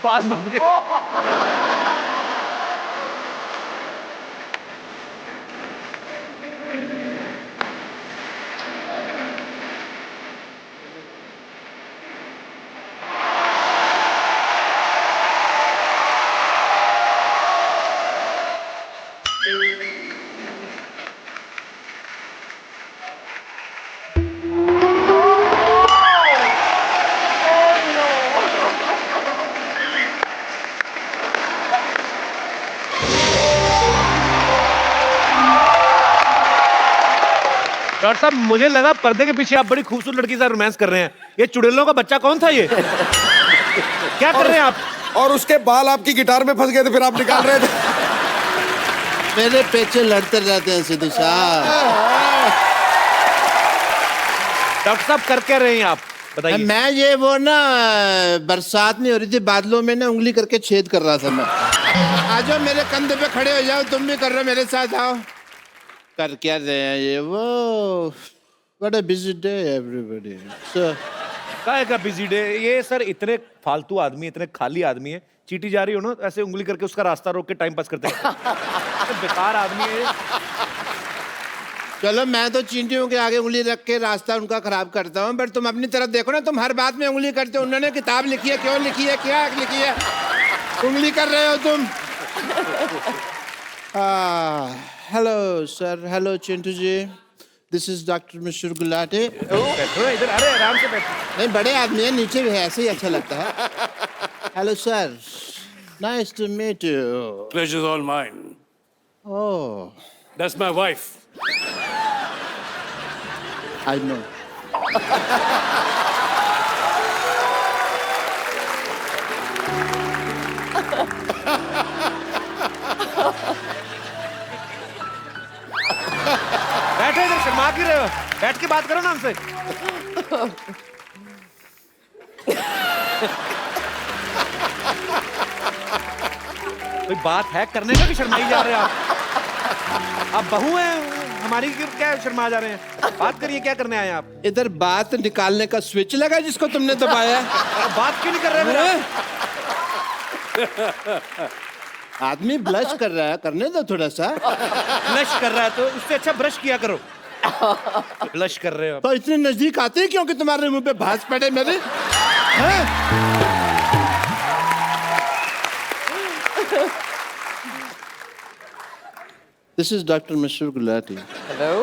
पास बन गए। डॉक्टर साहब मुझे लगा पर्दे के पीछे आप बड़ी खूबसूरत लड़की से रोमांस कर रहे हैं। ये चुड़ैलों का बच्चा कौन था ये? क्या कर रहे हैं आप? और उसके बाल आपकी गिटार में फंस गए थे, फिर आप निकाल रहे थे। मेरे पीछे लड़ते रहते हैं सिद्धू साहब। डॉक्टर साहब कर क्या रहे हैं आप बताइए? मैं ये वो ना बरसात नहीं हो रही थी, बादलों में ना उंगली करके छेद कर रहा था मैं। आ जाओ मेरे कंधे पे खड़े हो जाओ, तुम भी कर रहे हो मेरे साथ, आओ। कर क्या रहे हैं ये वो? What a busy day everybody. काय का बिजी डे? ये सर इतने फालतू आदमी, इतने खाली आदमी है, चीटी जा रही हो ना ऐसे उंगली करके उसका रास्ता रोक के टाइम पास करते हैं। बेकार आदमी है। चलो मैं तो चींटियों के आगे उंगली रख के रास्ता उनका खराब करता हूँ, बट तुम अपनी तरफ देखो ना, तुम हर बात में उंगली करते हो। उन्होंने किताब लिखी है, क्यों लिखी है, क्या लिखी है, उंगली कर रहे हो तुम। Hello sir, hello Chintu ji, this is doctor Mishra Gulati. बैठो इधर, अरे आराम से बैठो। नहीं बड़े आदमी है, नीचे भी है, ऐसे ही अच्छा लगता है। Hello sir, nice to meet you. Pleasure's all mine. Oh, That's my wife. I know. बैठो इधर, शर्मा क्यों रहे हो? बैठ के बात करो ना हमसे। कोई बात है करने का कि शर्माई जा रहे हैं आप बहू हैं हमारी, क्या शर्मा जा रहे हैं? बात करिए, क्या करने आए हैं आप? इधर बात निकालने का स्विच लगा जिसको तुमने दबाया। बात क्यों नहीं कर रहे हैं? आदमी ब्लश कर रहा है, करने दो थोड़ा सा। ब्लश कर रहा है तो उससे अच्छा ब्रश किया करो। ब्लश कर रहे हो तो इतने नजदीक आते हैं क्योंकि तुम्हारे मुंह पे भांज पड़े मेरे? This is Dr. Mishra Gulati. Hello?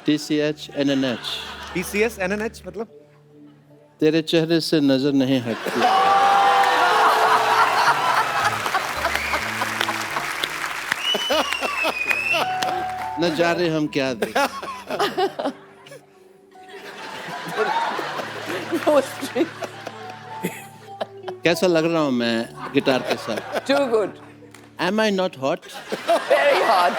TCH NNH. TCS NNH मतलब? तेरे चेहरे से नजर नहीं हटती। नजारे हम क्या दें? कैसा लग रहा हूँ मैं गिटार के साथ? Too good. Am I not hot? Very hot.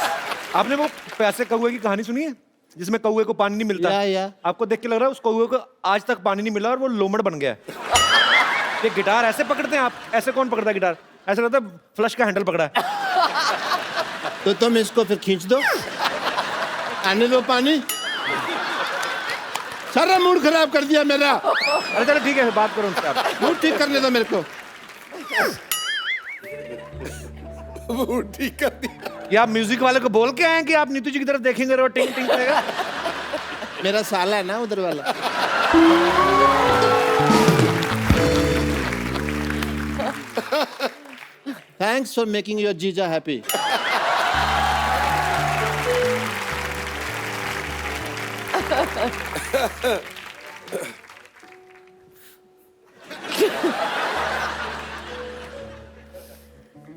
आपने वो प्यासे कौवे की कहानी सुनी है जिसमें कौवे को पानी नहीं मिलता? या। आपको देख के लग रहा है उस कौवे को आज तक पानी नहीं मिला और वो लोमड़ बन गया है। ये गिटार ऐसे पकड़ते हैं आप? ऐसे कौन पकड़ता है गिटार? ऐसा लगता है फ्लश का हैंडल पकड़ा है। तो तुम इसको फिर खींच दो, आने दो पानी। सारा मूड खराब कर दिया मेरा। अरे चलो ठीक है, बात करो उनसे आप। मूड ठीक करने दो मेरे को। वो ठीक कर दिया। ये आप म्यूजिक वाले को बोल के आए हैं कि आप नीतू जी की तरफ देखेंगे और टिंग टिंग करेगा? मेरा साला है ना उधर वाला। Thanks for making your जीजा happy.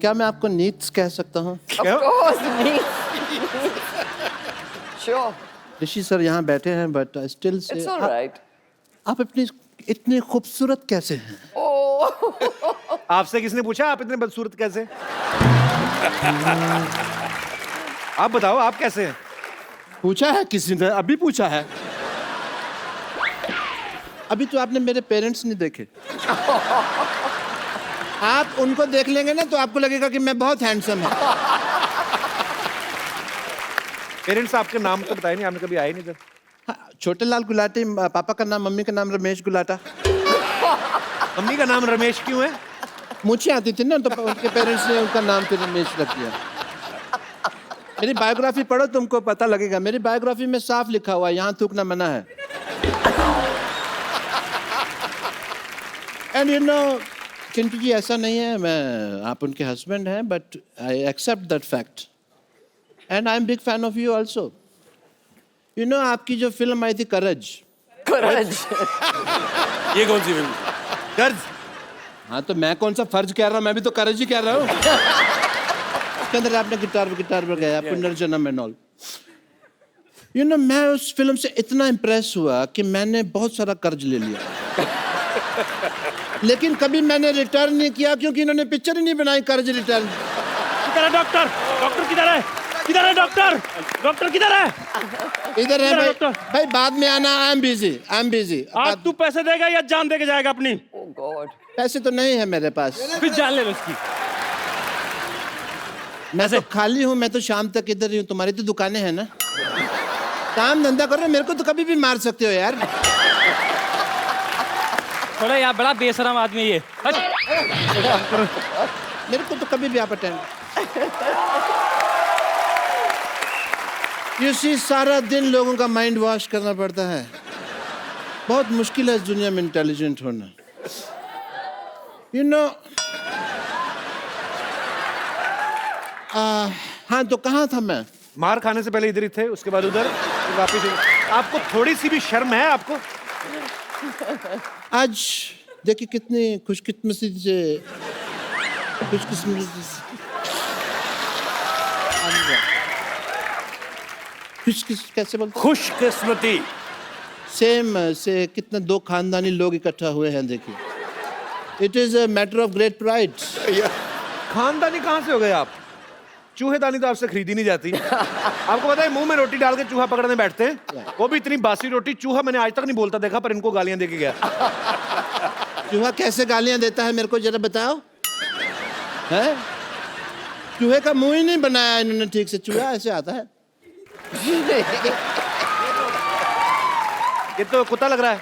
क्या मैं आपको नीड्स कह सकता हूँ? Of course, me. Sure. Rishi sir यहाँ बैठे हैं, but still say It's all right. आप अपनी इतनी खूबसूरत कैसे हैं? Oh. आपसे किसने पूछा आप इतने बदसूरत कैसे? आप बताओ आप कैसे हैं? पूछा है किसी ने? अभी पूछा है? अभी तो आपने मेरे पेरेंट्स नहीं देखे। आप उनको देख लेंगे ना तो आपको लगेगा कि मैं बहुत हैंडसम हूँ। पेरेंट्स आपके नाम तो बताए नहीं, आपने कभी आए नहीं इधर। हाँ, छोटे लाल गुलाटी, पापा का नाम, मम्मी का नाम रमेश गुलाटा। मम्मी का नाम रमेश क्यों है? मुझे आती थी ना तो उनके पेरेंट्स ने उनका नाम फिर रमेश रख दिया। मेरी बायोग्राफी पढ़ो तुमको पता लगेगा। मेरी बायोग्राफी में साफ लिखा हुआ है यहाँ थूकना मना है। And you know Chintu ji ऐसा नहीं है, मैं आप उनके हस्बैंड हैं, but I accept that fact and I am big fan of you also. You know आपकी जो फिल्म आई थी करज, Courage. ये कौन सी फिल्म? कर्ज। हाँ तो मैं कौन सा फर्ज कह रहा हूँ, मैं भी तो करज ही कह रहा हूँ। उसके अंदर आपने गिटार पर गाया पुनर्जन्म एंड ऑल। यू नो मैं उस फिल्म से इतना इम्प्रेस हुआ कि मैंने बहुत सारा कर्ज ले लिया, लेकिन कभी मैंने रिटर्न नहीं किया क्योंकि इन्होंने पिक्चर ही नहीं बनाई कर्ज रिटर्न। किधर है डॉक्टर? डॉक्टर किधर है? किधर है डॉक्टर? डॉक्टर किधर है? इधर है इधर भाई। डॉक्टर। भाई बाद में आना, आई एम बिजी। आज तू पैसे देगा या जान दे के जाएगा अपनी? Oh God. पैसे तो नहीं है मेरे पास, फिर जान ले लो उसकी। मैं तो खाली हूँ, मैं तो शाम तक इधर ही हूँ। तुम्हारी तो दुकानें हैं ना, काम धंधा करो, मेरे को तो कभी भी मार सकते हो यार। थोड़ा यार बड़ा बेशरम आदमी है ये। हट। मेरे को तो कभी भी आप अटेंड। यू सी सारा दिन लोगों का माइंड वॉश करना पड़ता है, बहुत मुश्किल है इस दुनिया में इंटेलिजेंट होना। यू नो हाँ तो कहाँ था मैं? मार खाने से पहले इधर ही थे, उसके बाद उधर, फिर वापिस इधर। आपको थोड़ी सी भी शर्म है आपको? आज देखिए कितनी खुशकिस्मती से कैसे बोलते खुशकिस्मती। सेम से कितने दो खानदानी लोग इकट्ठा हुए हैं। देखिए it is a matter of great pride. खानदानी कहाँ से हो गए आप? चूहेदानी तो आपसे खरीदी नहीं जाती। आपको पता है मुंह में रोटी डाल के चूहा पकड़ने बैठते हैं, वो भी इतनी बासी रोटी। चूहा मैंने आज तक नहीं बोलता देखा, पर इनको गालियां दे के गया। चूहा कैसे गालियां देता है मेरे को जरा बताओ। है चूहे का मुंह ही नहीं बनाया इन्होंने ठीक से, चूहा ऐसे आता है। ये तो कुत्ता लग रहा है।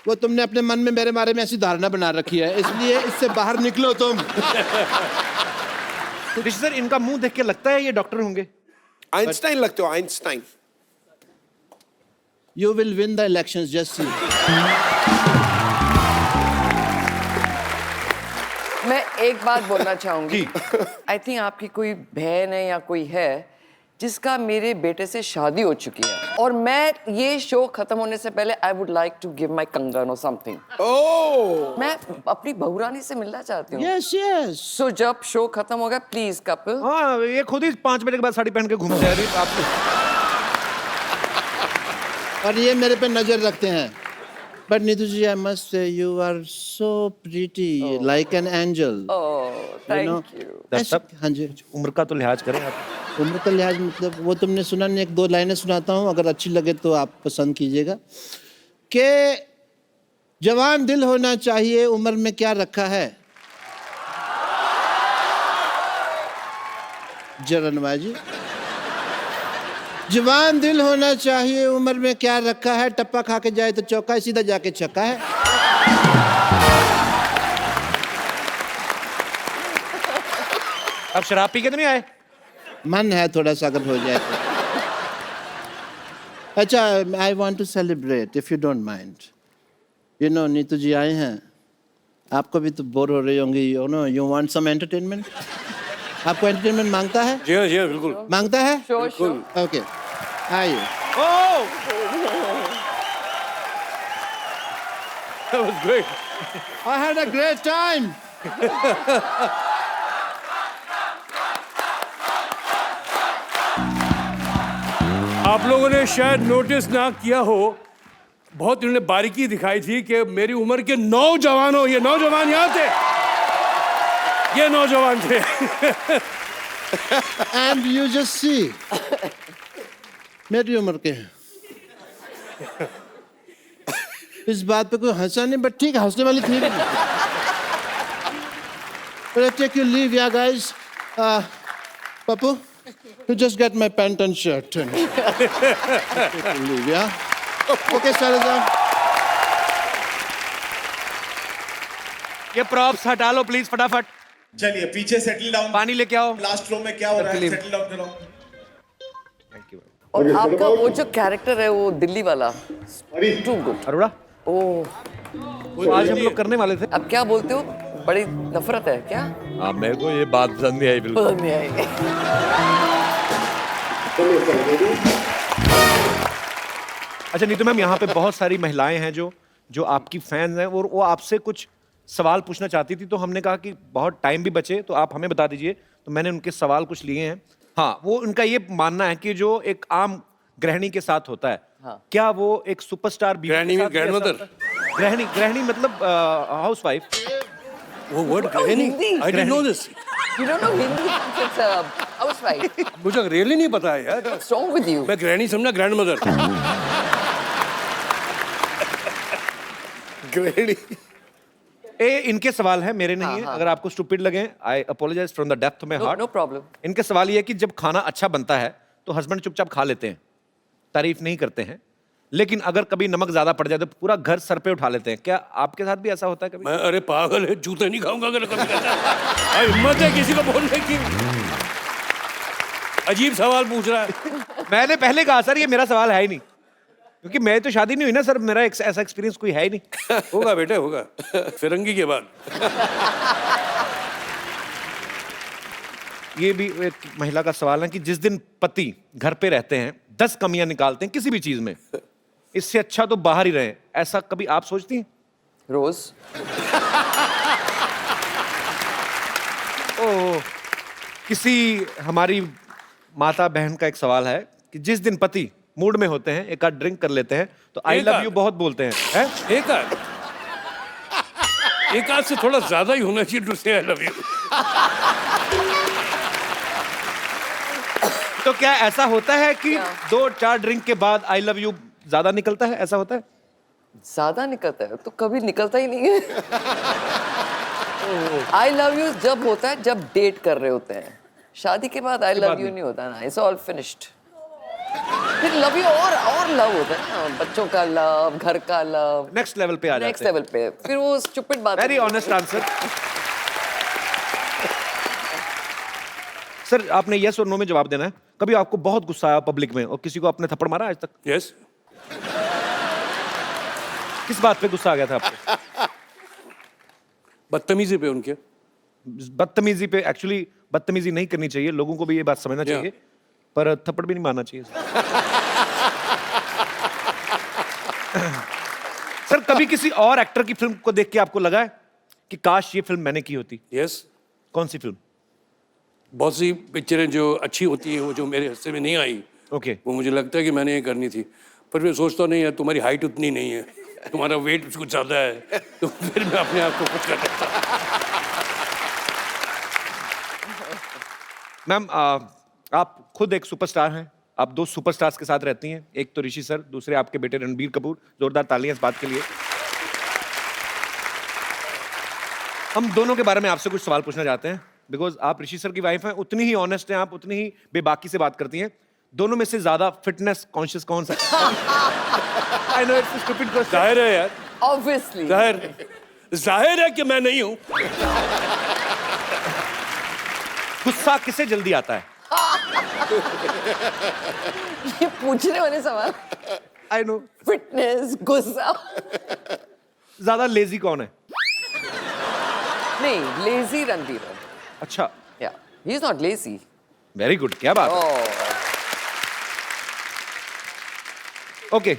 वो तुमने अपने मन में मेरे बारे में ऐसी धारणा बना रखी है, इसलिए इससे बाहर निकलो तुम। ऋषि सर, इनका मुंह देख के लगता है ये डॉक्टर होंगे। आइंस्टाइन लगते हो, Einstein. You will win the elections, just see. मैं एक बात बोलना चाहूंगी। आई थिंक आपकी कोई बहन है या कोई है जिसका मेरे बेटे से शादी हो चुकी है, और मैं ये शो खत्म होने से पहले I would like to give my कंगन और समथिंग। ओह, मैं अपनी बहुरानी से मिलना चाहती हूँ। Yes yes. सो जब शो खत्म होगा प्लीज कपिल। हाँ, ये खुद ही 5 बजे के बाद साड़ी पहन के घूम जा रही है आप। और ये मेरे पे नजर रखते हैं। But Neetu ji, I must say you are so pretty like an angel. Thank you. हाँ जी, उम्र का तो लिहाज करें आप। उम्र का लिहाज मतलब वो तुमने सुना नहीं, 1-2 लाइनें सुनाता हूँ, अगर अच्छी लगे तो आप पसंद कीजिएगा। कि जवान दिल होना चाहिए, उम्र में क्या रखा है। जरनबाजी। जवान दिल होना चाहिए, उम्र में क्या रखा है। टप्पा खा के जाए तो चौका है, सीधा जाके छक्का है। अब शराब पी के तो नहीं आए? मन है थोड़ा सा अगर हो जाए तो। अच्छा, I want to celebrate if you don't mind. You know Neetu ji आए हैं, आपको भी तो बोर हो रही होंगी। You know you want some entertainment. आपको एंटरटेनमेंट मांगता है? जी हाँ, बिल्कुल। मांगता है? Sure sure. ओके आइए। ओह, That was great. I had a great time. आप लोगों ने शायद नोटिस ना किया हो, बहुत इन्होंने बारीकी दिखाई थी कि मेरी उम्र के नौजवानों, ये नौजवान यहाँ थे, ये नौजवान थे। एंड यू जस्ट सी, मेरी उम्र के हैं। इस बात पे कोई हंसा नहीं, बट ठीक है, हंसने वाली थी। But I take your leave, yeah, guys. Papu, you just get my pant and shirt. And take your leave, yeah? Okay, Sarazam. ये प्रॉप्स हटा लो प्लीज फटाफट। चलिए पीछे सेटल डाउन। पानी लेके आओ। लास्ट रो में क्या हो रहा है, सेटल डाउन करो। Thank you. और आपका वो जो कैरेक्टर है वो दिल्ली वाला, टू गुड। अरोड़ा, ओह, वो आज हम लोग करने वाले थे। अब क्या बोलते हो, बड़ी नफरत है क्या? हाँ, मेरे को ये बात पसंद नहीं आई बिल्कुल। पसंद नहीं आएगी। अच्छा नीतू मैम, यहाँ पे बहुत सारी महिलाएं हैं जो आपकी फैन हैं और वो आपसे कुछ सवाल पूछना चाहती थी, तो हमने कहा कि बहुत टाइम भी बचे तो आप हमें बता दीजिए, तो मैंने उनके सवाल कुछ लिए हैं। हाँ, वो उनका ये मानना है कि जो एक आम गृहिणी के साथ होता है, हाँ। क्या वो एक सुपरस्टार बीवी गृहिणी के में साथ भी ऐसा grandmother? होता है? गृहिणी मतलब हाउसवाइफ। वो वर्ड गृहिणी, Hindi. I didn't know this. You don't know Hindi? It's a housewife. मुझे रियली नहीं पता है यार। What's wrong with you? मैं गृहिणी समझा ग्रैंडमदर। ग्रेडी। इनके सवाल है, मेरे नहीं है। अगर आपको स्टूपिड लगे, I apologise from the depth of my No, heart. no problem. इनके सवाल ये है कि जब खाना अच्छा बनता है तो हस्बैंड चुपचाप खा लेते हैं, तारीफ नहीं करते हैं, लेकिन अगर कभी नमक ज्यादा पड़ जाए तो पूरा घर सर पे उठा लेते हैं। क्या आपके साथ भी ऐसा होता है कभी? मैं अरे पागल है, जूते नहीं खाऊंगा अगर कभी कहता है। हिम्मत है किसी को बोलने की? अजीब सवाल पूछ रहा है। मैंने पहले कहा सर ये मेरा सवाल है ही नहीं, क्योंकि मैं तो शादी नहीं हुई ना सर, मेरा ऐसा एक्सपीरियंस कोई है ही नहीं। होगा बेटे होगा, फिरंगी के बाद। ये भी एक महिला का सवाल है कि जिस दिन पति घर पे रहते हैं 10 कमियां निकालते हैं किसी भी चीज में, इससे अच्छा तो बाहर ही रहे, ऐसा कभी आप सोचती हैं? रोज। ओ, किसी हमारी माता बहन का एक सवाल है कि जिस दिन पति मूड में होते हैं, एक आध ड्रिंक कर लेते हैं तो आई एक लव आध? यू बहुत बोलते हैं, हैं? एक आध से थोड़ा ज्यादा ही होना चाहिए टू से आई लव यू। तो क्या ऐसा होता है कि क्या? 2-4 ड्रिंक के बाद आई लव यू ज्यादा निकलता है, ऐसा होता है? ज्यादा निकलता है तो कभी निकलता ही नहीं है। आई लव यू जब होता है जब डेट कर रहे होते हैं, शादी के बाद आई बाद लव यू नहीं। नहीं होता ना, इट्स ऑल फिनिश्ड। फिर लव यू और लव होता है ना, बच्चों का लव, घर का लव, नेक्स्ट लेवल पे आ नेक्स्ट जाते हैं। लेवल पे। फिर वो स्टूपिड बात वेरी ऑनेस्ट आंसर। सर आपने यस और नो में जवाब देना है। कभी आपको बहुत गुस्सा आया पब्लिक में और किसी को आपने थप्पड़ मारा आज तक? यस, किस बात पे गुस्सा आ गया था आपको? बदतमीजी पे उनके। बदतमीजी पे? एक्चुअली बदतमीजी नहीं करनी चाहिए, लोगों को भी ये बात समझना चाहिए, पर थप्पड़ भी नहीं मारना चाहिए। सर कभी किसी और एक्टर की फिल्म को देख के आपको लगा है कि काश ये फिल्म मैंने की होती? यस, कौन सी फिल्म? बहुत सी पिक्चरें जो अच्छी होती हैं वो जो मेरे हिस्से में नहीं आई, ओके। वो मुझे लगता है कि मैंने ये करनी थी, पर मैं सोचता नहीं यार तुम्हारी हाइट उतनी नहीं है, तुम्हारा वेट कुछ ज्यादा है, तो फिर मैं अपने आप को खुश कर देता। मैम आप खुद एक सुपरस्टार हैं, आप 2 सुपरस्टार्स के साथ रहती हैं, एक तो ऋषि सर, दूसरे आपके बेटे रणबीर कपूर। जोरदार तालियां इस बात के लिए। हम दोनों के बारे में आपसे कुछ सवाल पूछना चाहते हैं, बिकॉज आप ऋषि सर की वाइफ हैं, उतनी ही ऑनेस्ट हैं आप, उतनी ही बेबाकी से बात करती हैं। दोनों में से ज्यादा फिटनेस कॉन्शियस कौन सा है? I know it's a stupid question. जाहिर है यार, ऑब्वियसली। जाहिर है कि मैं नहीं हूं। गुस्सा किसे जल्दी आता है? ये पूछने वाले सवाल, आई नो। फिटनेस, गुस्सा। ज्यादा लेजी कौन है? नहीं, लेजी रणबीर है। अच्छा, या he is not lazy. Very good, क्या बात है। ओह, ओके,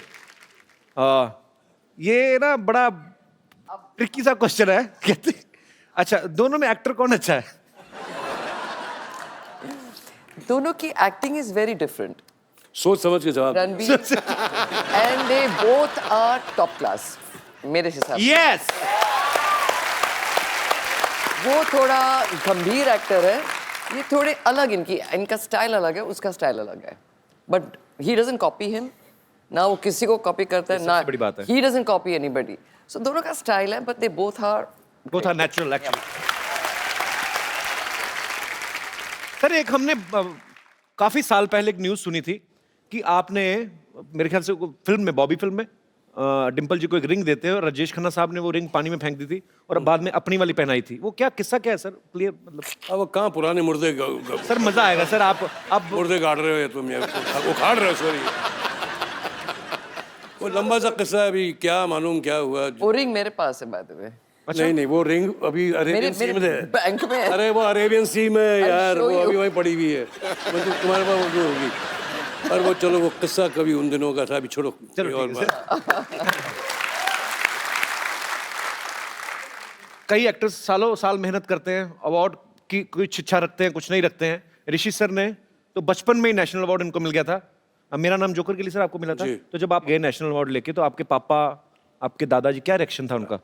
ये ना बड़ा ट्रिकी सा क्वेश्चन है। कहते अच्छा, दोनों में एक्टर कौन अच्छा है? दोनों की एक्टिंग इज वेरी डिफरेंट। सोच समझ के जवाब। Ranbir and they both are top class मेरे हिसाब से। यस। वो थोड़ा गंभीर एक्टर है, ये थोड़े अलग, इनका स्टाइल अलग है, उसका स्टाइल अलग है, but he doesn't copy him ना, वो किसी को कॉपी करता है ना, सबसे बड़ी बात है। He doesn't copy anybody. So दोनों का स्टाइल है, but they both are natural actually. Sir एक हमने काफी साल पहले एक न्यूज सुनी थी कि आपने मेरे ख्याल से फिल्म में, बॉबी फिल्म में डिम्पल जी को एक रिंग देते हैं और राजेश खन्ना साहब ने वो रिंग पानी में फेंक दी थी और बाद में अपनी वाली पहनाई थी। वो क्या किस्सा क्या है सर, क्लियर मतलब? अब वो कहाँ पुराने मुर्दे सर मजा आएगा सर, आप मुर्दे गाड़ रहे हो तुम, वो खाड़ रहे हो, सॉरी। वो लंबा सा किस्सा है, अभी क्या मालूम क्या हुआ। वो रिंग मेरे पास है बाय द वे। नहीं नहीं, वो रिंग अभी अरेबियन सी में है। बैंक में है। अरे वो अरेबियन सी में है यार, show वो you. अभी वहीं पड़ी हुई है, मतलब तुम्हारे पास वो होगी। और वो चलो, वो किस्सा कभी उन दिनों का था, अभी छोड़ो। चलो और ठीक है बात। कई एक्टर्स सालों साल मेहनत करते हैं, अवार्ड की कुछ इच्छा रखते हैं, कुछ नहीं रखते हैं। ऋषि सर ने तो बचपन में ही नेशनल अवार्ड इनको मिल गया था। अब मेरा नाम जोकर के लिए सर आपको मिला था, जी। तो जब आप गए नेशनल अवार्ड लेके तो आपके पापा, आपके दादाजी, क्या रिएक्शन था उनका?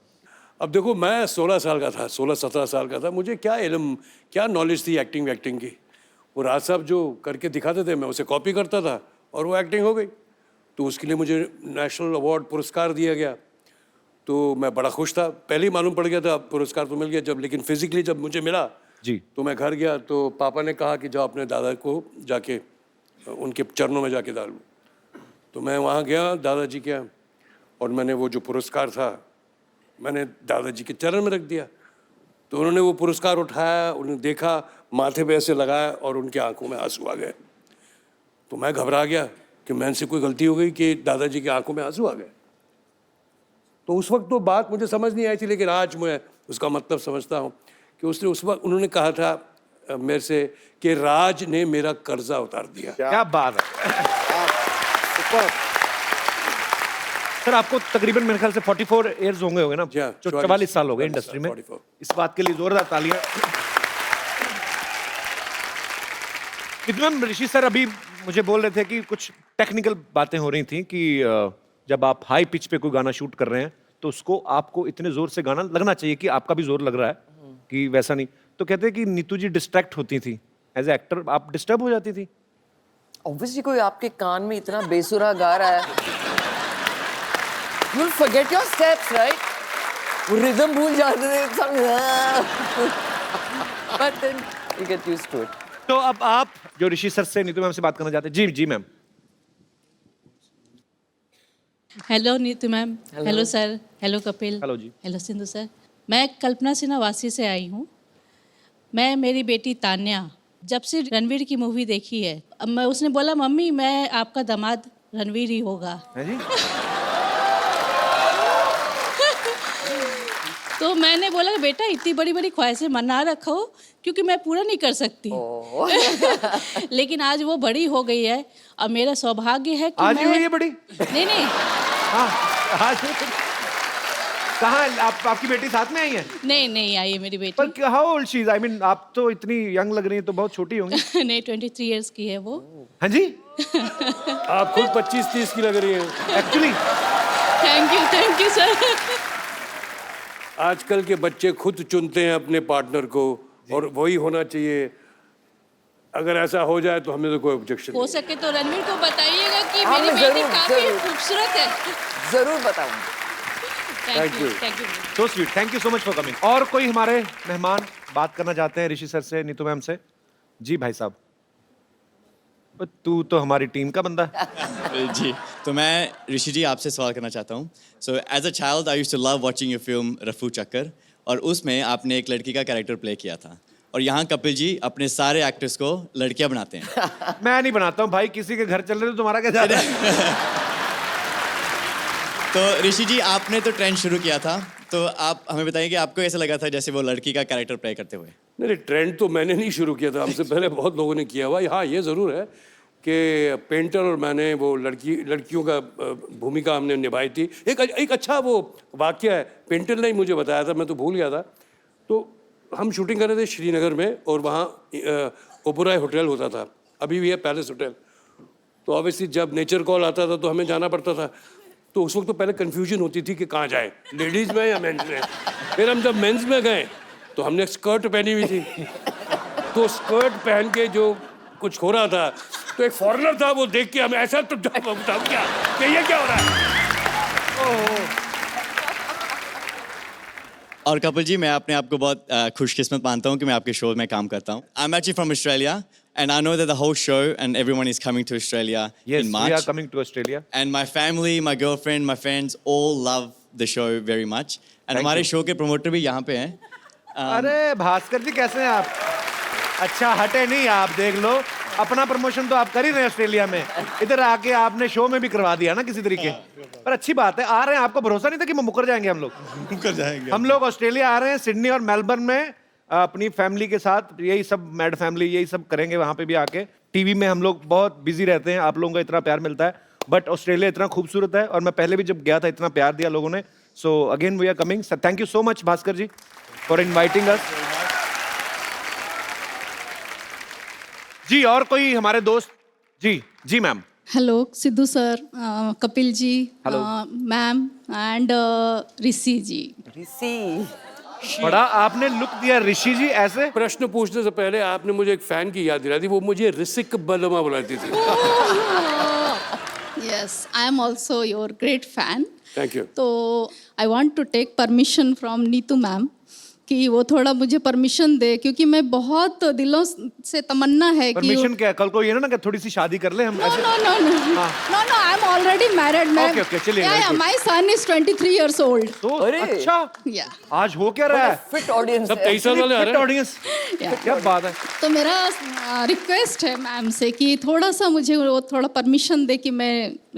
अब देखो, मैं 16 साल का था, 16-17 साल का था, मुझे क्या इल्म, क्या नॉलेज थी एक्टिंग वैक्टिंग की। वो राज साहब जो करके दिखाते थे, मैं उसे कॉपी करता था और वो एक्टिंग हो गई। तो उसके लिए मुझे नेशनल अवार्ड पुरस्कार दिया गया, तो मैं बड़ा खुश था। पहले ही मालूम पड़ गया था पुरस्कार तो मिल गया जब, लेकिन फिजिकली जब मुझे मिला जी, तो मैं घर गया, तो पापा ने कहा कि जाओ अपने दादा को जाके उनके चरणों में जाके डाल लो। तो मैं वहाँ गया दादाजी के यहाँ, और मैंने वो जो पुरस्कार था मैंने दादाजी के चरण में रख दिया। तो उन्होंने वो पुरस्कार उठाया, उन्होंने देखा, माथे पे ऐसे लगाया और उनकी आंखों में आंसू आ गए। तो मैं घबरा गया कि मैंने से कोई गलती हो गई कि दादाजी की आंखों में आंसू आ गए। तो उस वक्त तो बात मुझे समझ नहीं आई थी, लेकिन आज मैं उसका मतलब समझता हूँ कि उसने उस वक्त उन्होंने कहा था मेरे से कि राज ने मेरा कर्जा उतार दिया। क्या बात है सर। आपको तकरीबन मेरे ख्याल से 44 इयर्स होंगे ना, जी हाँ, जो 44 साल हो गए इंडस्ट्री में। 44। इस बात के लिए जोरदार तालियां। मैम, ऋषि सर अभी मुझे बोल रहे थे कि कुछ टेक्निकल बातें हो रही थी कि जब आप हाई पिच पे कोई गाना शूट कर रहे हैं तो उसको आपको इतने जोर से गाना लगना चाहिए कि आपका भी जोर लग रहा है, कि वैसा नहीं। तो कहते हैं कि नीतू जी डिस्ट्रैक्ट होती थी एज ए एक्टर, आप डिस्टर्ब हो जाती थी? ऑब्वियसली कोई आपके कान में इतना बेसुरा गा रहा है, you'll forget your steps, right? वो रिदम भूल जाते थे, but then you get used to it. तो अब आप जो ऋषि सर से, नीतू मैम से बात करना चाहते हैं। जी जी ma'am. Hello Neetu ma'am, hello sir, hello Kapil, hello जी। Hello Sindhu sir. मैं कल्पना सिन्हा वासी से आई हूँ। मैं, मेरी बेटी तान्या जब से रणवीर की मूवी देखी है, अब मैं, उसने बोला मम्मी मैं आपका दामाद रणवीर ही होगा। है जी? तो मैंने बोला बेटा इतनी बड़ी बड़ी ख्वाहिशें मना रखो, क्योंकि मैं पूरा नहीं कर सकती। लेकिन आज वो बड़ी हो गई है और मेरा सौभाग्य है कि आज ही मैं... हुई है बड़ी? नहीं नहीं, हाँ, आज कहाँ आपकी बेटी साथ में आई है? नहीं नहीं आई है मेरी बेटी। पर how old she is? I mean आप तो इतनी यंग लग रही हैं, तो बहुत छोटी होंगी। नहीं 23 इयर्स की है वो। हाँ जी? आप खुद 25-30 की लग रही हैं एक्चुअली। Thank you sir. आजकल के बच्चे खुद चुनते हैं अपने पार्टनर को, और वही होना चाहिए। अगर ऐसा हो जाए तो हमें तो कोई ऑब्जेक्शन हो सके तो रणवीर को बताइएगा कि हाँ, मेरी मैं बेटी जरूर, काफी जरूर। खूबसूरत है। जरूर बताऊंगी। Thank you. So sweet, thank you so much for coming. और कोई हमारे मेहमान बात करना चाहते हैं ऋषि सर से, नीतू मैम से? जी भाई साहब। तू तो हमारी टीम का बंदा है। जी, तो मैं ऋषि जी आपसे सवाल करना चाहता हूँ। So as a child I used to love watching your film Rafoo Chakkar, और उसमें आपने एक लड़की का कैरेक्टर प्ले किया था, और यहाँ कपिल जी अपने सारे एक्टर्स को लड़कियाँ बनाते हैं। मैं नहीं बनाता हूँ भाई, किसी के घर चल रहे तो तुम्हारा क्या जा रहा है? तो ऋषि जी आपने तो ट्रेंड शुरू किया था, तो आप हमें बताइए कि आपको ऐसा लगा था जैसे वो लड़की का कैरेक्टर प्ले करते हुए? नहीं, ट्रेंड तो मैंने नहीं शुरू किया था, हमसे पहले बहुत लोगों ने किया हुआ। हाँ, ये ज़रूर है कि पेंटर और मैंने वो लड़कियों का भूमिका हमने निभाई थी। एक अच्छा वो वाकया है, पेंटर ने ही मुझे बताया था, मैं तो भूल गया था। तो हम शूटिंग कर रहे थे श्रीनगर में, और वहाँ ओबराय होटल होता था, अभी भी है पैलेस होटल। तो ऑब्वियसली जब नेचर कॉल आता था तो हमें जाना पड़ता था। तो उस वक्त तो पहले कन्फ्यूजन होती थी कि कहाँ जाए, लेडीज़ में या मेंस में। फिर हम जब मेंस में गए तो हमने स्कर्ट पहनी हुई थी, तो स्कर्ट पहन के जो कुछ हो रहा था, तो एक फॉरेनर था, वो देख के हमें ऐसा तो क्या कि ये क्या हो रहा है। और कपिल जी, मैं अपने आप को बहुत खुशकिस्मत मानता हूँ कि मैं आपके शो में काम करता हूँ। I am actually from Australia, And I know that the whole show and everyone is coming to Australia Yes, in we are March. coming to Australia. And my family, my girlfriend, my friends all love the show very much. And हमारे show के promoter भी यहाँ पे हैं। अरे भास्कर जी कैसे हैं आप? अच्छा हटे नहीं आप, देख लो अपना प्रमोशन तो आप कर ही रहे हैं ऑस्ट्रेलिया में, इधर आके आपने शो में भी करवा दिया ना किसी तरीके। पर अच्छी बात है, आ रहे हैं, आपको भरोसा नहीं था कि मुकर जाएंगे हम लोग? मुकर जाएंगे हम लोग ऑस्ट्रेलिया आ रहे हैं, सिडनी और मेलबर्न में अपनी फैमिली के साथ, यही सब मैड फैमिली यही सब करेंगे वहां पे भी आके। टीवी में हम लोग बहुत बिजी रहते हैं, आप लोगों का इतना प्यार मिलता है, बट ऑस्ट्रेलिया इतना खूबसूरत है और मैं पहले भी जब गया था इतना प्यार दिया लोगों ने। So again we are coming. Thank you so much Bhaskar ji for inviting us. जी और कोई हमारे दोस्त? जी जी ma'am. Hello Siddhu sir, Kapil ji, Hello. Ma'am and Rishi ji. Rishi बड़ा आपने लुक दिया ऋषि जी ऐसे। प्रश्न पूछने से पहले आपने मुझे एक फैन की याद दिला दी, वो मुझे ऋषिक बलमा बुलाती थी। Yes, I am also your great fan. Thank you. तो I want to take permission from Neetu ma'am कि वो थोड़ा मुझे परमिशन दे, क्योंकि मैं बहुत दिलों से तमन्ना है कि परमिशन क्या? कल को ये ना कि थोड़ी सी शादी कर ले हम No, ऐसे। no, no, no. No, no, I'm already married, ma'am. Okay, okay, चलिए, Yeah, very yeah, good. my son is 23 years old. तो अरे। अच्छा Yeah. आज हो क्या रहा है? फिट ऑडियंस सब 23 साल वाले आ रहे हैं। Audience, Yeah. क्या बात है। तो मेरा रिक्वेस्ट है मैम से कि थोड़ा सा मुझे वो थोड़ा परमिशन दे कि मैं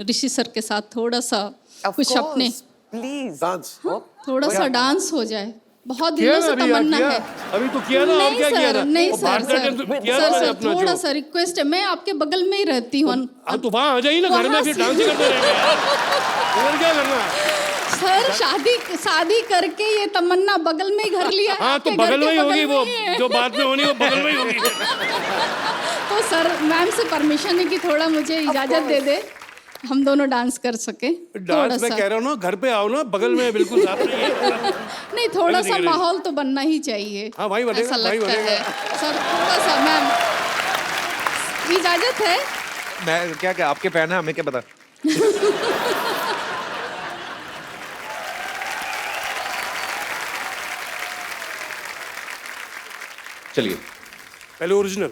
ऋषि सर के साथ थोड़ा सा कुछ अपने प्लीज डांस थोड़ा सा डांस हो जाए। बहुत किया दिनों ना से अभी यार, तमन्ना किया। है। अभी तो किया ना, और नहीं क्या किया सर, था? नहीं वो सर, भारतनाट्यम तो किया सर, था सर, अपना थोड़ा जो। सा रिक्वेस्ट है, मैं आपके बगल में ही रहती हूँ। हाँ तो वहाँ आ जाइए ना घर में, वहाँ फिर से- डांस ही करते रहेंगे यार। और क्या करना है? सर शादी करके ये तमन्ना बगल में ही घर लिया है, हाँ तो आपके घर बगल के में ही होगी बगल वो, में ही है। जो बाद में होनी वो बगल में ही होगी। तो सर मैम से परमिशन है कि थोड़ा मुझे इजाजत दे दे, हम दोनों डांस कर सके। थोड़ा डांस मैं सा कह रहा हूँ ना, घर पे आओ ना, बगल में बिल्कुल साथ में ही है। नहीं, थोड़ा ठीक सा है, माहौल तो बनना ही चाहिए। हाँ, भाई बनेगा, ऐसा भाई लगता बनेगा। है सर, थोड़ा सा मैम इजाजत है। मैं क्या क्या आपके फैन है, हमें क्या पता। चलिए। पहले ओरिजिनल।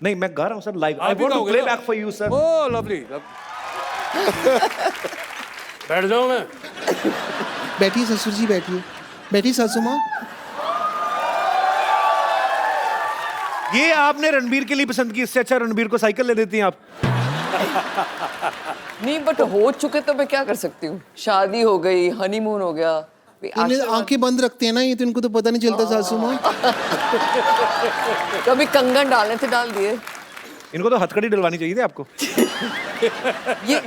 नहीं मैं गा रहा हूँ सर लाइव। आई आप ही वांट टू गाओगे प्ले ना? Back for you sir. Oh lovely. बैठ जाओ मैं। बैठिए ससुर जी, बैठिए। बैठिए सासू माँ। ये आपने रणबीर के लिए पसंद की, इससे अच्छा रणबीर को साइकिल ले देती हैं आप। नहीं, बट हो चुके तो मैं क्या कर सकती हूँ? शादी हो गई, हनीमून हो गया, इन्हें आंखें बंद रखते हैं ना ये, तो इनको तो पता नहीं चलता सासू माँ। कभी कंगन डालने थे डाल दिए। इनको तो हथकड़ी डलवानी चाहिए थी आपको।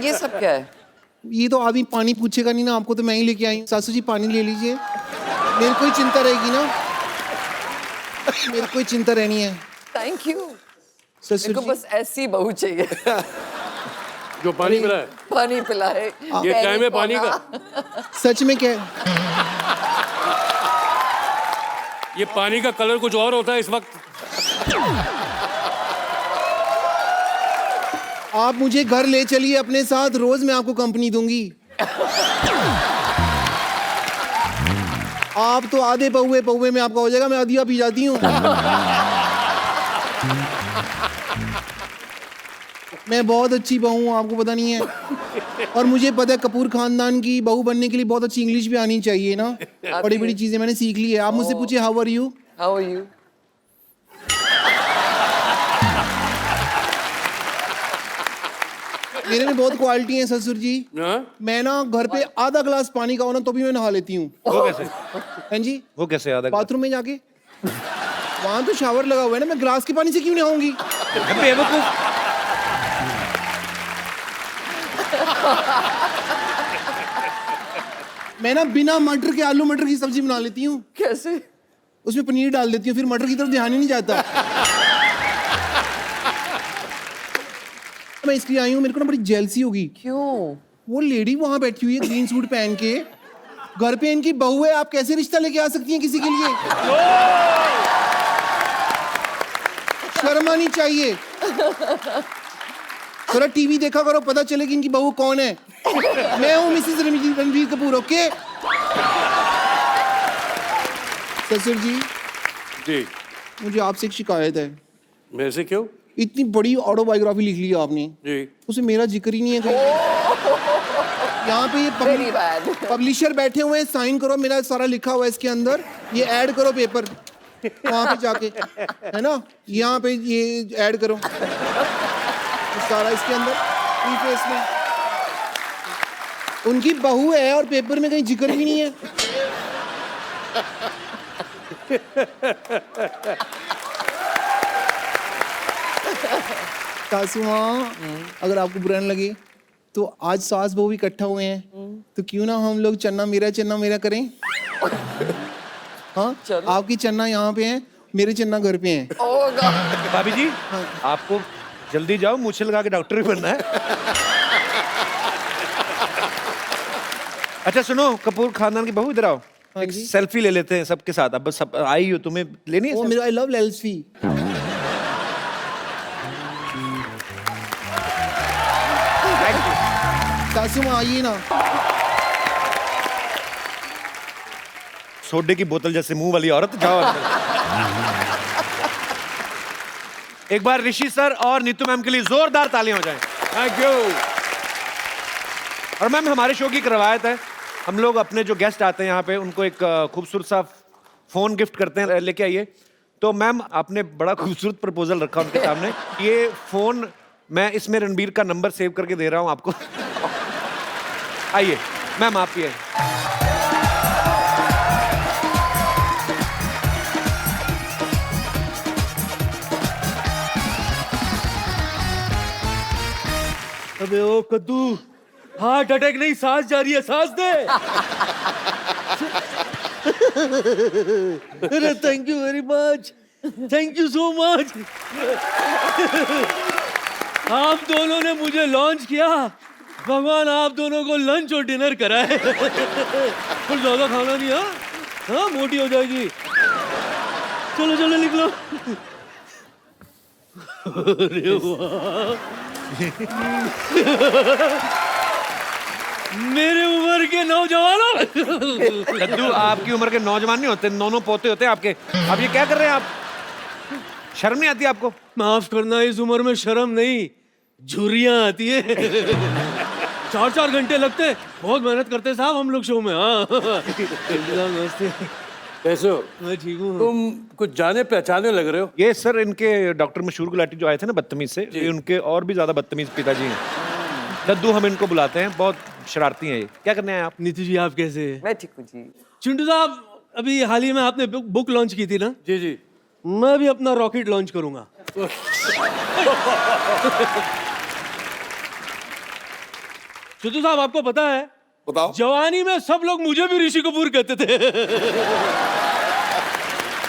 ये सब क्या है? ये तो आदमी पानी पूछेगा नहीं ना आपको, तो मैं ही लेके आई हूँ। सासू जी पानी ले लीजिए, मेरे को ही चिंता रहेगी ना, मेरे को ही चिंता रहनी है। Thank you. ससुर मेरे को जी बस ऐसी बहू चाहिए जो पानी पिला है। पानी पिलाए। ये टाइम है पानी का। सच में क्या ये पानी का कलर कुछ और होता है इस वक्त। आप मुझे घर ले चलिए अपने साथ, रोज मैं आपको कंपनी दूंगी। आप तो आधे पौवे में आपका हो जाएगा, मैं आधिया पी जाती हूँ। मैं बहुत अच्छी बहू हूँ, आपको पता नहीं है। और मुझे पता है कपूर खानदान की बहू बनने के लिए बहुत अच्छी इंग्लिश भी आनी चाहिए ना। बड़ी बड़ी चीजें मैंने सीख ली है। आप मुझसे पूछिए how are you. How are you? मेरे में बहुत क्वालिटी है ससुर जी। हाँ? मैं ना घर पे आधा ग्लास पानी का हो ना तो भी मैं नहा लेती हूँ। वो कैसे? हैं जी? वो कैसे याद है? बाथरूम में जाके, वहां तो शावर लगा हुआ है ना, मैं ग्लास के पानी से क्यों नहाऊंगी? बेवकूफ। मैं ना बिना मटर के आलू मटर की सब्जी बना लेती हूँ। कैसे? उसमें पनीर डाल देती हूँ, फिर मटर की तरफ ध्यान ही नहीं जाता। मैं इसलिए आई हूँ, मेरे को ना बड़ी जेलसी होगी। क्यों? वो लेडी वहां बैठी हुई है ग्रीन सूट पहन के, घर पे इनकी बहू है, आप कैसे रिश्ता लेके आ सकती हैं किसी के लिए? शर्म आनी चाहिए। थोड़ा टीवी देखा करो, पता चले कि इनकी बहू कौन है। मैं हूँ मिसेस रणबीर कपूर। ओके ससुर जी, जी। मुझे आपसे एक शिकायत है। मेरे से क्यों? इतनी बड़ी ऑटोबायोग्राफी लिख ली आपने, जी। उसे मेरा जिक्र ही नहीं है कहीं। यहाँ पे Very ये bad. पब्लिशर बैठे हुए हैं, साइन करो, मेरा सारा लिखा हुआ है इसके अंदर, ये ऐड करो पेपर वहाँ पे जाके, है ना, यहाँ पे ये ऐड करो सारा इसके अंदर प्रीफेस में। उनकी बहू है और पेपर में कहीं जिक्र भी नहीं है। सासुमा, अगर आपको बुरा न लगे तो आज सास बहू इकट्ठा हुए हैं, तो क्यों ना हम लोग चन्ना मेरा करें। हाँ, आपकी चन्ना यहाँ पे है, मेरे चन्ना घर पे हैं। Oh God. भाभी जी आपको जल्दी जाओ, मूछे लगा के डॉक्टर भी बनना है। अच्छा सुनो, कपूर खानदान की बहू इधर आओ, एक सेल्फी ले लेते हैं सबके साथ। अब सब आई हो, तुम्हें लेनी है? ओ मेरा आई लव सेल्फी। सासू माँ आइए ना। सोडे की बोतल जैसे मुंह वाली औरत, जाओ अंदर। एक बार ऋषि सर और नीतू मैम के लिए जोरदार तालियां हो जाएं। Thank you. और मैम हमारे शो की एक रवायत है, हम लोग अपने जो गेस्ट आते हैं यहाँ पे उनको एक खूबसूरत सा फोन गिफ्ट करते हैं, लेके आइए। तो मैम आपने बड़ा खूबसूरत प्रपोजल रखा उनके सामने। ये फोन मैं इसमें रणबीर का नंबर सेव करके दे रहा हूँ आपको। आइए मैम, आप ये अबे ओ कद्दू, हार्ट अटैक नहीं, सांस जा रही है, सांस दे। अरे thank you very much, thank you so much. आप दोनों ने मुझे लॉन्च किया, भगवान आप दोनों को लंच और डिनर कराए। कुछ ज्यादा खाना नहीं, हाँ हाँ, मोटी हो जाएगी। चलो चलो निकलो। अरे वाह, मेरे उम्र के नौजवानों। कद्दू आपकी उम्र के नौजवान नहीं होते, नौनों पोते होते हैं आपके। आप ये क्या कर रहे हैं? आप शर्म नहीं आती आपको? माफ करना, इस उम्र में शर्म नहीं, झुर्रियां आती है। 4-4 घंटे लगते हैं, बहुत मेहनत करते हैं साहब हम लोग शो में। हाँ नमस्ते, कैसे हो? मैं ठीक हूँ। तुम कुछ जाने पहचाने लग रहे हो। ये सर इनके डॉक्टर मशहूर गुलाटी जो आए थे ना बदतमीज से, ये उनके और भी ज्यादा बदतमीज पिताजी हैं। दद्दू हम इनको बुलाते हैं, बहुत शरारती हैं ये। क्या करने आए आप? नीतू जी आप कैसे हैं? मैं ठीक हूँ जी। चिंटू साहब, अभी हाल ही में आपने बुक लॉन्च की थी ना? जी जी। मैं भी अपना रॉकेट लॉन्च करूंगा। चिंटू साहब आपको पता है, बताओ। जवानी में सब लोग मुझे भी ऋषि कपूर कहते थे।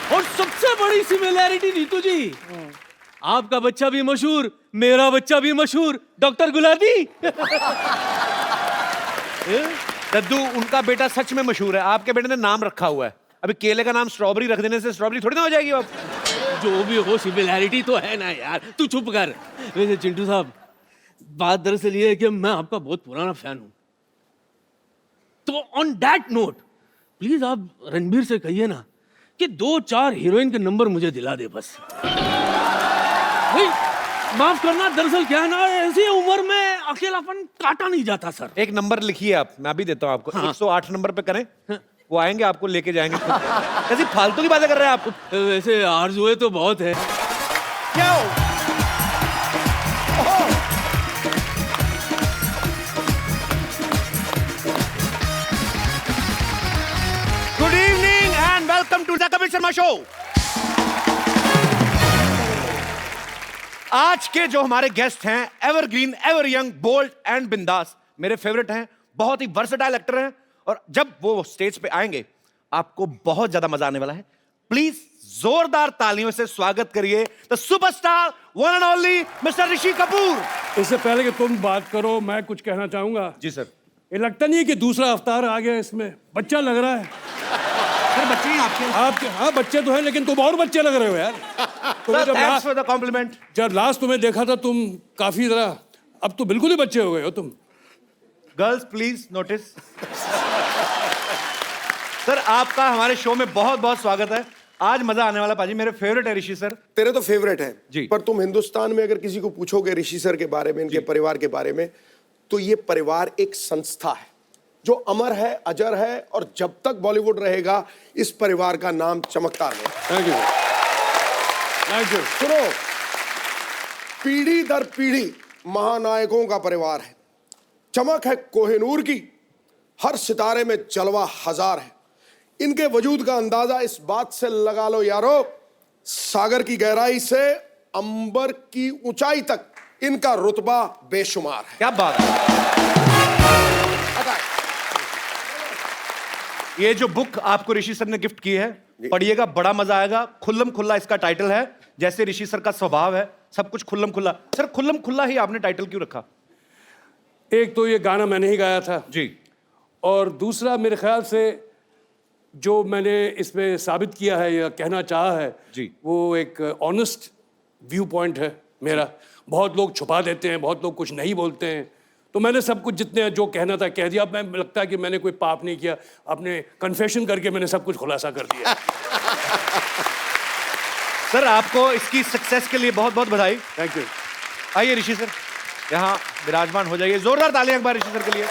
और सबसे बड़ी सिमिलैरिटी नीतू जी, आपका बच्चा भी मशहूर, मेरा बच्चा भी मशहूर, डॉक्टर गुलाटी। दद्दू उनका बेटा सच में मशहूर है, आपके बेटे ने नाम रखा हुआ है। अभी केले का नाम स्ट्रॉबेरी रख देने से स्ट्रॉबेरी थोड़ी ना हो जाएगी। अब जो भी हो, सिमिलैरिटी तो है ना यार, तू चुप कर। वैसे चिंटू साहब, बात दरअसल ये है कि मैं आपका बहुत पुराना फैन हूं, तो ऑन दैट नोट प्लीज आप रणबीर से कहिए ना कि 2-4 हीरोइन के नंबर मुझे दिला दे बस। भाई माफ करना, दरअसल क्या है ना, ऐसी उम्र में अकेलापन काटा नहीं जाता सर। एक नंबर लिखिए आप, मैं भी देता हूँ आपको। 108 नंबर पे करें, वो आएंगे आपको लेके जाएंगे। ऐसी फालतू की बातें कर रहे हैं आप। वैसे आरज़ुएं तो बहुत है। क्या good evening and welcome to the Kapil Sharma show. आज के जो हमारे गेस्ट हैं, evergreen, ever young, bold and बिंदास, मेरे फेवरेट हैं। बहुत ही वर्सेटाइल एक्टर हैं और जब वो स्टेज पे आएंगे आपको बहुत ज्यादा मजा आने वाला है। प्लीज जोरदार तालियों से स्वागत करिए the superstar one and only mister Rishi Kapoor. इससे पहले कि तुम बात करो, मैं कुछ कहना चाहूंगा। जी सर। ये लगता नहीं है कि दूसरा अवतार आ गया इसमें? बच्चा लग रहा है। सर बच्चे हैं आपके? हाँ बच्चे तो हैं, लेकिन तुम और बच्चे लग रहे हो यार। तुम्हें थैंक्स फॉर द कॉम्प्लीमेंट। जब लास्ट तुम्हें देखा था तुम काफी तरह, अब तो बिल्कुल ही बच्चे हो गए हो तुम। Girls please notice. सर आपका हमारे शो में बहुत बहुत स्वागत है। आज मजा आने वाला पाजी, मेरे फेवरेट है ऋषि सर। तेरे तो फेवरेट है जी। पर तुम हिंदुस्तान में अगर किसी को पूछोगे ऋषि सर के बारे में, इनके परिवार के बारे में, तो ये परिवार एक संस्था है जो अमर है, अजर है, और जब तक बॉलीवुड रहेगा इस परिवार का नाम चमकता रहेगा। Thank you, thank you. सुनो, पीढ़ी दर पीढ़ी महानायकों का परिवार है। चमक है कोहिनूर की, हर सितारे में जलवा हजार है। इनके वजूद का अंदाजा इस बात से लगा लो यारो, सागर की गहराई से अंबर की ऊंचाई तक इनका रुतबा बेशुमार है। क्या बात है। ये जो बुक आपको ऋषि सर ने गिफ्ट की है, पढ़िएगा, बड़ा मजा आएगा। खुल्लम खुल्ला इसका टाइटल है, जैसे ऋषि सर का स्वभाव है, सब कुछ खुल्लम खुल्ला। सर खुल्लम खुल्ला ही आपने टाइटल क्यों रखा? एक तो ये गाना मैंने ही गाया था जी, और दूसरा मेरे ख्याल से जो मैंने इसमें साबित किया है या कहना चाहा है जी। वो एक ऑनेस्ट व्यू पॉइंट है मेरा। बहुत लोग छुपा देते हैं, बहुत लोग कुछ नहीं बोलते हैं, तो मैंने सब कुछ जितने जो कहना था कह दिया। अब मैं लगता है कि मैंने कोई पाप नहीं किया, अपने कन्फेशन करके मैंने सब कुछ खुलासा कर दिया। सर आपको इसकी सक्सेस के लिए बहुत बहुत बधाई। Thank you. आइए ऋषि सर, यहाँ विराजमान हो जाइए। जोरदार तालियां एक बार ऋषि सर के लिए।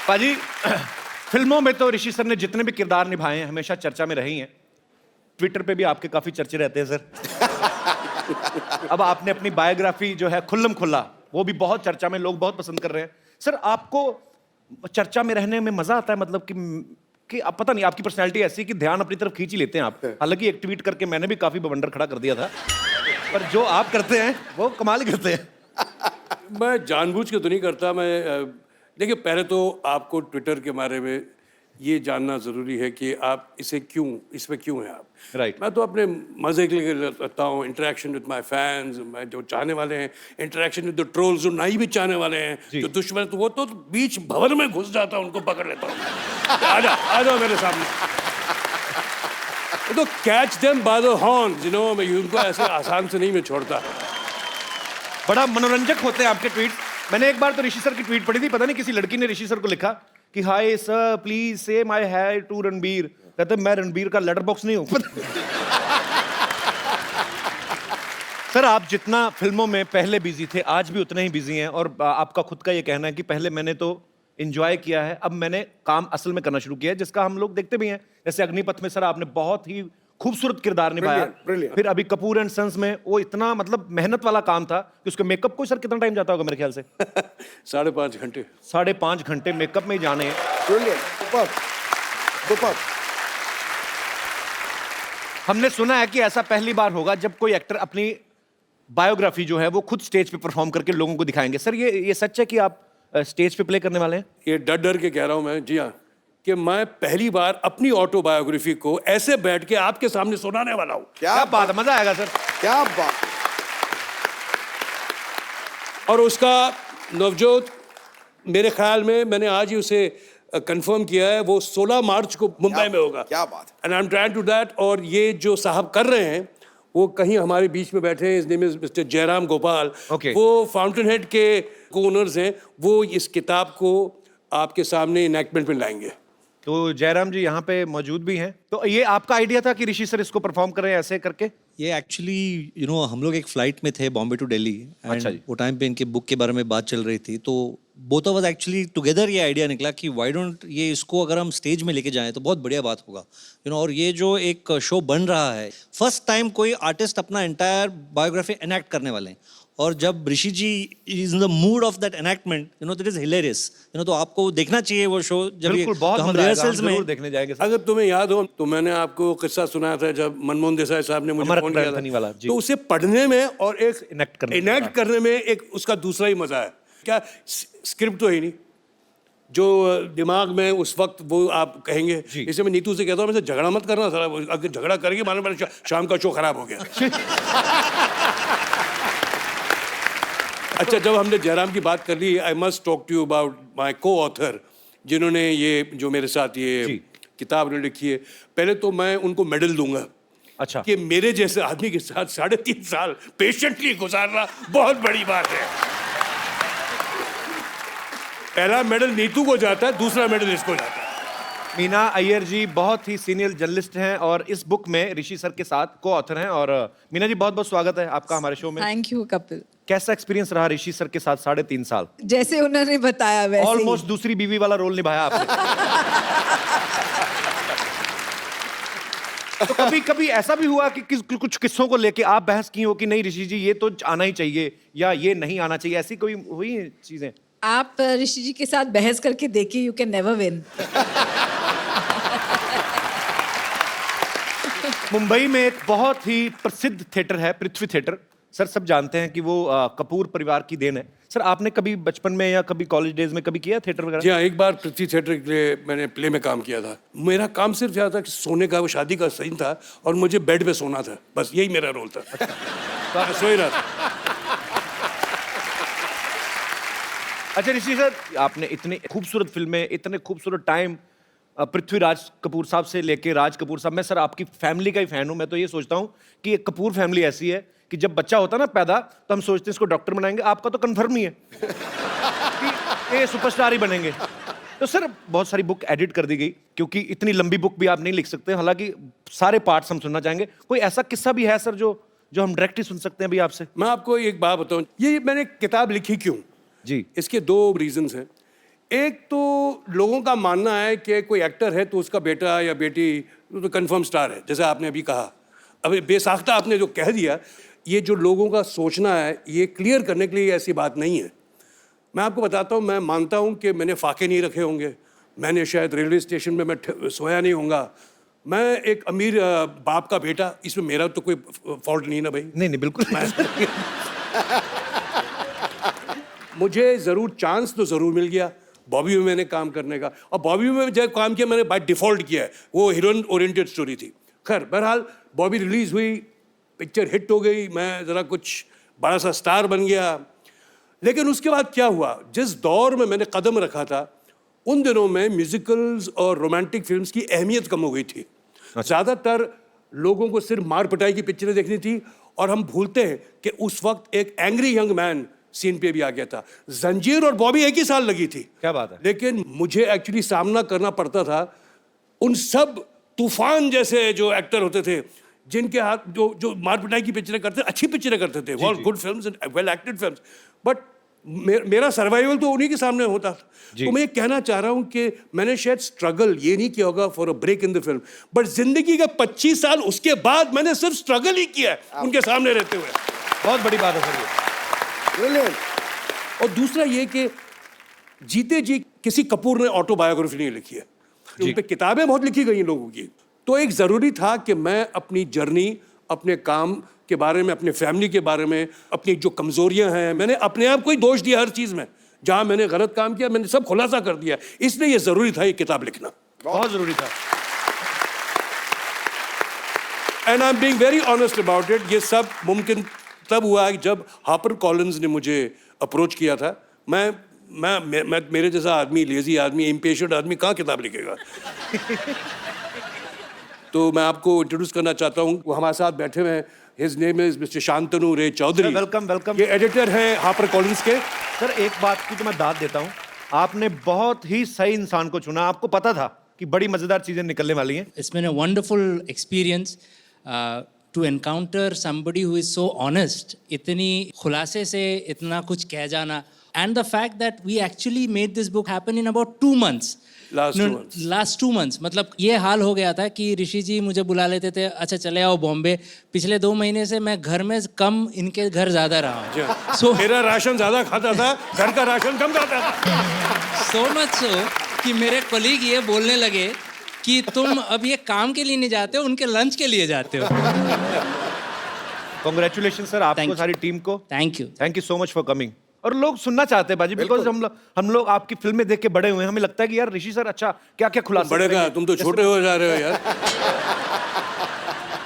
पाजी, फिल्मों में तो ऋषि सर ने जितने भी किरदार निभाए हैं हमेशा चर्चा में रही हैं। ट्विटर पे भी आपके काफी चर्चे रहते हैं सर। अब आपने अपनी बायोग्राफी जो है खुल्लम खुल्ला, वो भी बहुत चर्चा में, लोग बहुत पसंद कर रहे हैं। सर आपको चर्चा में रहने में मजा आता है, मतलब कि आप पता नहीं, आपकी पर्सनैलिटी ऐसी कि ध्यान अपनी तरफ खींच ही लेते हैं आप। हालांकि एक ट्वीट करके मैंने भी काफी बवंडर खड़ा कर दिया था, पर जो आप करते हैं वो कमाल ही करते हैं। मैं जानबूझ के तो नहीं करता। मैं देखिए, पहले तो आपको ट्विटर के बारे में ये जानना ज़रूरी है कि आप इसमें क्यों हैं आप। Right. मैं तो अपने मज़े के लिए रहता हूँ, इंटरेक्शन विद माय फैंस, मैं जो चाहने वाले हैं, इंटरेक्शन विद द ट्रोल्स जो नहीं भी चाहने वाले हैं, जो दुश्मन, तो वो तो बीच भवन में घुस जाता हूँ, उनको पकड़ लेता हूँ। आ जाओ मेरे सामने। तो catch them by the horns, you know, मैं उनको ऐसे आसान से नहीं मैं छोड़ता। बड़ा मनोरंजक होते हैं आपके ट्वीट। मैंने एक बार तो ऋषि सर की ट्वीट पढ़ी थी, पता नहीं किसी लड़की ने ऋषि सर को लिखा कि हाय सर प्लीज से माय हाय टू रणबीर। कहते मैं रणबीर का लेटर बॉक्स नहीं हूं। सर आप जितना फिल्मों में पहले बिजी थे, आज भी उतने ही बिजी हैं, और आपका खुद का ये कहना है कि पहले मैंने तो एंजॉय किया है, अब मैंने काम असल में करना शुरू किया है, जिसका हम लोग देखते भी हैं। जैसे अग्निपथ में सर आपने बहुत ही खूबसूरत किरदार निभाया। Brilliant. फिर अभी कपूर एंड सन्स में वो इतना मतलब मेहनत वाला काम था कि उसके मेकअप को सर कितना टाइम जाता होगा मेरे ख्याल से? 5.5 घंटे। 5.5 घंटे मेकअप में ही जाने हैं। Brilliant. Superb. Superb. हमने सुना है कि ऐसा पहली बार होगा जब कोई एक्टर अपनी बायोग्राफी जो है वो खुद स्टेज पे परफॉर्म करके लोगों को दिखाएंगे। सर ये सच है कि आप स्टेज पे प्ले करने वाले हैं? ये डर डर के कह रहा हूं मैं, जी हाँ, कि मैं पहली बार अपनी ऑटोबायोग्राफी को ऐसे बैठ के आपके सामने सुनाने वाला हूं। क्या बात है, मजा आएगा सर। क्या बात। और उसका नवजोत, मेरे ख्याल में मैंने आज ही उसे कंफर्म किया है, वो 16 मार्च को मुंबई में होगा। क्या बात है। And I am trying to that. और ये जो साहब कर रहे हैं वो कहीं हमारे बीच में बैठे हैं, इस name is mister Jairam Gopal. Okay. वो फाउंटेन हेड के ओनर्स हैं, वो इस किताब को आपके सामने इनैक्टमेंट में लाएंगे। तो जयराम जी यहाँ पे मौजूद भी हैं। तो ये आपका आइडिया था कि ऋषि सर इसको परफॉर्म करें ऐसे करके? ये एक्चुअली हम लोग एक फ्लाइट में थे बॉम्बे टू दिल्ली, अच्छा जी। वो टाइम पे इनके बुक के बारे में बात चल रही थी, तो both of us actually together ये आइडिया निकला कि व्हाई डोंट ये इसको अगर हम स्टेज में लेके जाएं तो बहुत बढ़िया बात होगा। और ये जो एक शो बन रहा है, फर्स्ट टाइम कोई आर्टिस्ट अपना एंटायर बायोग्राफी एनैक्ट करने वाले हैं, और जब Rishi ji is in the mood of that enactment, that is hilarious, तो आपको देखना चाहिए वो शो। जब बिल्कुल, बहुत तो हम मजा आएगा, हम रिहर्सल्स में जरूर देखने जाएंगे सर। अगर तुम्हें याद हो तो मैंने आपको किस्सा सुनाया था जब मनमोहन देसाई साहब ने मुझे अमर फोन किया अकबर वाला, जी। था, तो उसे पढ़ने में और एक इनैक्ट करने में एक उसका दूसरा ही मजा है। क्या स्क्रिप्ट तो है ही नहीं, जो दिमाग में उस वक्त वो आप कहेंगे। इसे मैं नीतू से कहता हूँ, मैं झगड़ा मत करना सारा, अगर झगड़ा करके मालूम शाम का शो खराब हो गया। अच्छा, जब हमने जयराम की बात कर ली, I must talk to you about my coauthor, जिन्होंने ये जो मेरे साथ ये किताब ने लिखी है। पहले तो मैं उनको मेडल दूंगा। अच्छा। कि मेरे जैसे आदमी के साथ 3.5 साल पेशेंटली गुजारना बहुत बड़ी बात है। पहला मेडल नीतू को जाता है, दूसरा मेडल इसको जाता है। मीना अय्यर जी बहुत ही सीनियर जर्नलिस्ट हैं और इस बुक में ऋषि सर के साथ को ऑथर हैं। और मीना जी बहुत बहुत स्वागत है आपका हमारे शो में। Thank you Kapil. कैसा एक्सपीरियंस रहा ऋषि सर के साथ 3.5 साल? जैसे उन्होंने बताया वैसे ही। ऑलमोस्ट दूसरी बीवी वाला रोल निभाया आपने। तो कभी कभी ऐसा भी हुआ कि कुछ किस्सों को लेके आप बहस की हो कि नहीं ऋषि जी ये तो आना ही चाहिए या ये नहीं आना चाहिए, ऐसी कोई हुई चीजें? आप ऋषि जी के साथ बहस करके देखिए, you can never win. Mumbai में एक बहुत ही प्रसिद्ध थिएटर है पृथ्वी थिएटर। सर सब जानते हैं कि वो कपूर परिवार की देन है। सर आपने कभी बचपन में या कभी कॉलेज डेज में कभी किया थिएटर वगैरह? जी हाँ, एक बार पृथ्वी थिएटर के लिए मैंने प्ले में काम किया था। मेरा काम सिर्फ यह था कि सोने का, वो शादी का सीन था और मुझे बेड पे सोना था, बस यही मेरा रोल था। तो मैं सो ही रहा था। अच्छा ऋषि सर, आपने इतनी खूबसूरत फिल्में, इतने खूबसूरत टाइम पृथ्वीराज कपूर साहब से लेके राज कपूर साहब, मैं सर आपकी फैमिली का ही फैन हूं। मैं तो ये सोचता हूं कि एक कपूर फैमिली ऐसी है कि जब बच्चा होता है ना पैदा तो हम सोचते हैं इसको डॉक्टर बनाएंगे। आपका तो कन्फर्म ही है कि ये सुपरस्टार ही बनेंगे। तो सर बहुत सारी बुक एडिट कर दी गई क्योंकि इतनी लंबी बुक भी आप नहीं लिख सकते, हालांकि सारे पार्ट्स हम सुनना चाहेंगे। कोई ऐसा किस्सा भी है सर जो हम डायरेक्ट ही सुन सकते हैं अभी आपसे? मैं आपको एक बात बताऊं, ये मैंने किताब लिखी क्यों जी, इसके 2 रीजंस हैं। एक तो लोगों का मानना है कि कोई एक्टर है तो उसका बेटा या बेटी तो कंफर्म स्टार है, जैसे आपने अभी कहा। अभी बेसाख्ता आपने जो कह दिया, ये जो लोगों का सोचना है, ये क्लियर करने के लिए ऐसी बात नहीं है। मैं आपको बताता हूँ, मैं मानता हूँ कि मैंने फाके नहीं रखे होंगे, मैंने शायद रेलवे स्टेशन में मैं सोया नहीं होऊंगा, मैं एक अमीर बाप का बेटा, इसमें मेरा तो कोई फॉल्ट नहीं ना भाई। नहीं बिल्कुल। मुझे ज़रूर चांस तो ज़रूर मिल गया बॉबी में मैंने काम करने का, और बॉबी में जब काम किया मैंने बाय डिफ़ॉल्ट किया है, वो हीरोइन ओरिएंटेड स्टोरी थी। खैर बहरहाल बॉबी रिलीज़ हुई, पिक्चर हिट हो गई, मैं ज़रा कुछ बड़ा सा स्टार बन गया। लेकिन उसके बाद क्या हुआ, जिस दौर में मैंने कदम रखा था उन दिनों में म्यूजिकल्स और रोमांटिक फिल्म्स की अहमियत कम हो गई थी। ज़्यादातर लोगों को सिर्फ मार पिटाई की पिक्चरें देखनी थी, और हम भूलते हैं कि उस वक्त एक एंग्री यंग मैन सीन पे भी आ गया था। जंजीर और बॉबी एक ही साल लगी थी। क्या बात है। लेकिन मुझे एक्चुअली सामना करना पड़ता था उन सब तूफान जैसे जो एक्टर होते थे, जिनके हाथ जो मार पिटाई की पिक्चरें करते, अच्छी पिक्चरें करते थे, all good films and well acted films, but मेरा सर्वाइवल तो उन्हीं के सामने होता था। तो मैं ये कहना चाह रहा हूँ कि मैंने शायद स्ट्रगल ये नहीं किया होगा for a break in the film, but जिंदगी का 25 साल उसके बाद मैंने सिर्फ स्ट्रगल ही किया है उनके सामने रहते हुए। बहुत बड़ी बात है सर ये। और दूसरा ये कि जीते जी किसी कपूर ने ऑटोबायोग्राफी नहीं लिखी है, उन पे किताबें बहुत लिखी गई हैं लोगों की। तो एक ज़रूरी था कि मैं अपनी जर्नी, अपने काम के बारे में, अपने फैमिली के बारे में, अपनी जो कमज़ोरियां हैं, मैंने अपने आप को ही दोष दिया हर चीज़ में, जहां मैंने गलत काम किया मैंने सब खुलासा कर दिया। इसलिए ये ज़रूरी था ये किताब लिखना, बहुत ज़रूरी था। And I am being very honest about it. ये सब मुमकिन तब हुआ जब हापर कॉलिंस ने मुझे अप्रोच किया था। मैं मेरे जैसा आदमी, लेजी आदमी, इम्पेशेंट आदमी कहाँ किताब लिखेगा। तो मैं आपको इंट्रोड्यूस करना चाहता हूँ, वो हमारे साथ बैठे हुए हैं। His name is mister Shantanu रे चौधरी। वेलकम। ये एडिटर हैं हापर कॉलिंस के। सर एक बात की तो मैं दाद देता हूँ, आपने बहुत ही सही इंसान को चुना। आपको पता था कि बड़ी मजेदार चीजें निकलने वाली हैं। It's been a wonderful experience to encounter somebody who is so honest, इतनी खुलासे से इतना कुछ कह जाना, and the fact that we actually made this book happen in about 2 months. Last 2 months, मतलब ये हाल हो गया था कि ऋषि जी मुझे बुला लेते थे, अच्छा चले आओ बॉम्बे। पिछले 2 महीने से मैं घर में कम, इनके घर ज़्यादा रहा हूँ। So मेरा राशन ज़्यादा खाता था, घर का राशन कम खाता था। So much so कि मेरे कलीग ये बोलने लगे कि तुम अब ये काम के लिए नहीं जाते हो, उनके लंच के लिए जाते हो। कांग्रेचुलेशन सर आपको, सारी टीम को। Thank you so much for coming. और लोग सुनना चाहते हैं बाजी, बिकॉज हम लोग आपकी फिल्में देख के बड़े हुए हैं। हमें लगता है कि यार ऋषि सर अच्छा क्या क्या खुलासा बड़े का, तुम तो छोटे हो जा रहे हो यार।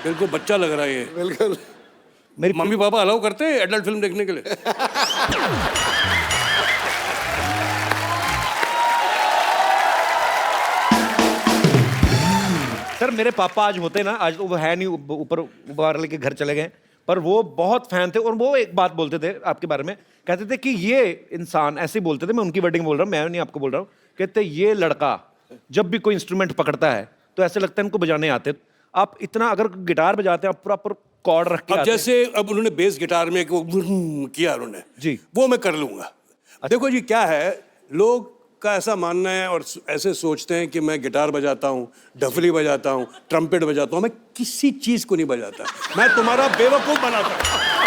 बिल्कुल बच्चा लग रहा है ये। बिल्कुल। मेरी मम्मी पापा अलाउ करते हैं एडल्ट फिल्म देखने के लिए? सर मेरे पापा आज होते ना, आज तो वो है नहीं, ऊपर वाले के घर चले गए, पर वो बहुत फैन थे। और वो एक बात बोलते थे आपके बारे में, कहते थे कि ये इंसान, ऐसे ही बोलते थे, मैं उनकी वर्डिंग बोल रहा हूँ, मैं नहीं आपको बोल रहा हूँ, कहते ये लड़का जब भी कोई इंस्ट्रूमेंट पकड़ता है तो ऐसे लगता है इनको बजाने आते। आप इतना अगर गिटार बजाते हैं आप प्रॉपर कॉर्ड रख के अब आते हैं। जैसे अब उन्होंने बेस गिटार में एक वो किया उन्होंने जी। वो मैं कर लूंगा। देखो जी क्या है, लोग का ऐसा मानना है और ऐसे सोचते हैं कि मैं गिटार बजाता हूँ, डफली बजाता हूँ, ट्रम्पेट बजाता हूँ। मैं किसी चीज को नहीं बजाता, मैं तुम्हारा बेवकूफ बनाता हूँ।